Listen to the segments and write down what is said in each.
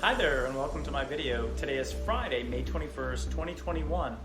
Hi there and welcome to my video. Today is Friday, May 21st, 2021.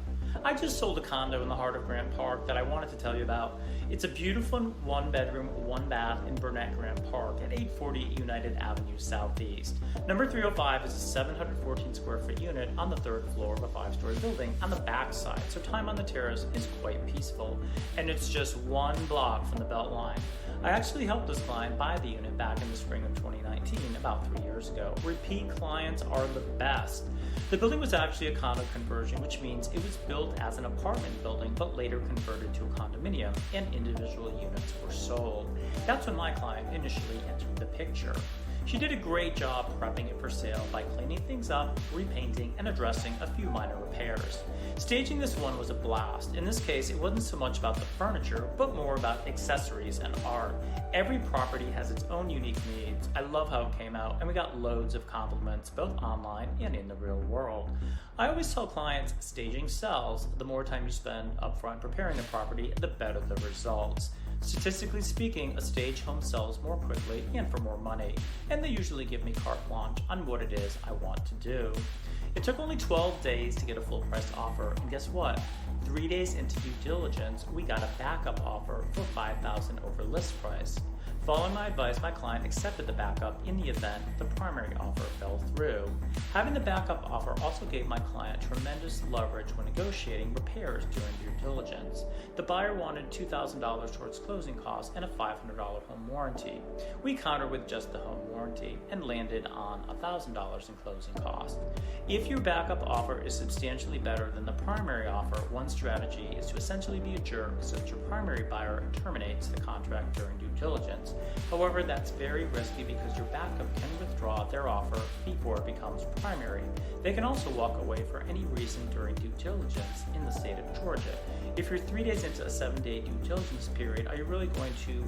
I just sold a condo in the heart of Grant Park that I wanted to tell you about. It's a beautiful one bedroom, one bath in Burnett, Grant Park at 840 United Avenue Southeast. Number 305 is a 714 square foot unit on the third floor of a 5-story building on the back side, so time on the terrace is quite peaceful. And it's just one block from the Beltline. I actually helped this client buy the unit back in the spring of 2019, about 3 years ago. Repeat clients are the best. The building was actually a condo conversion, which means it was built as an apartment building, but later converted to a condominium, and individual units were sold. That's when my client initially entered the picture. She did a great job prepping it for sale by cleaning things up, repainting, and addressing a few minor repairs. Staging this one was a blast. In this case, it wasn't so much about the furniture, but more about accessories and art. Every property has its own unique needs. I love how it came out, and we got loads of compliments, both online and in the real world. I always tell clients, staging sells. The more time you spend upfront preparing the property, the better the results. Statistically speaking, a stage home sells more quickly and for more money, and they usually give me carte blanche on what it is I want to do. It took only 12 days to get a full price offer, and guess what? 3 days into due diligence, we got a backup offer for $5,000 over list price. Following my advice, my client accepted the backup in the event the primary offer fell through. Having the backup offer also gave my client tremendous leverage when negotiating repairs during due diligence. The buyer wanted $2,000 towards closing costs and a $500 home warranty. We countered with just the home warranty and landed on $1,000 in closing costs. If your backup offer is substantially better than the primary offer, one strategy is to essentially be a jerk so that your primary buyer terminates the contract during due diligence. However, that's very risky because your backup can withdraw their offer before it becomes primary. They can also walk away for any reason during due diligence in the state of Georgia. If you're 3 days into a 7-day due diligence period, are you really going to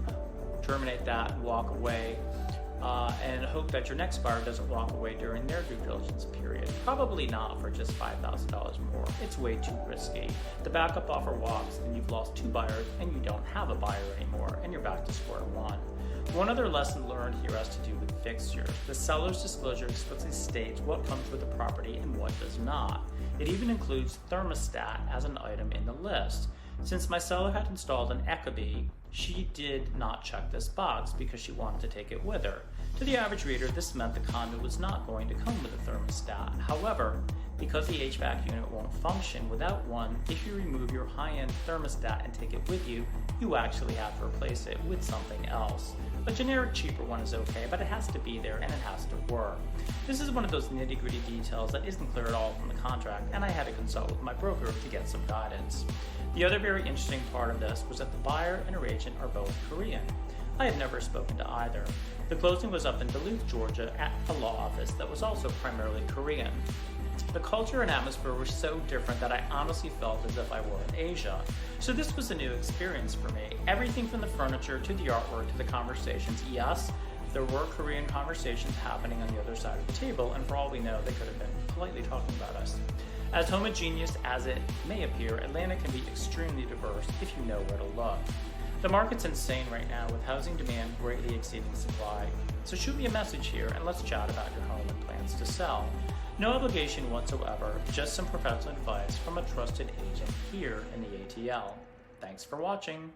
terminate that and walk away and hope that your next buyer doesn't walk away during their due diligence period? Probably not for just $5,000 more. It's way too risky. The backup offer walks, and you've lost 2 buyers, and you don't have a buyer anymore, and you're back to square one. One other lesson learned here has to do with fixtures. The seller's disclosure explicitly states what comes with the property and what does not. It even includes thermostat as an item in the list. Since my seller had installed an Ecobee, she did not check this box because she wanted to take it with her. To the average reader, this meant the condo was not going to come with a thermostat. However, because the HVAC unit won't function without one, if you remove your high-end thermostat and take it with you, you actually have to replace it with something else. A generic cheaper one is okay, but it has to be there and it has to work. This is one of those nitty-gritty details that isn't clear at all from the contract, and I had to consult with my broker to get some guidance. The other very interesting part of this was that the buyer and her agent are both Korean. I had never spoken to either. The closing was up in Duluth, Georgia at a law office that was also primarily Korean. The culture and atmosphere were so different that I honestly felt as if I were in Asia. So this was a new experience for me. Everything from the furniture to the artwork to the conversations. Yes, there were Korean conversations happening on the other side of the table, and for all we know, they could have been politely talking about us. As homogeneous as it may appear, Atlanta can be extremely diverse if you know where to look. The market's insane right now, with housing demand greatly exceeding supply. So shoot me a message here and let's chat about your home and plans to sell. No obligation whatsoever, just some professional advice from a trusted agent here in the ATL. Thanks for watching.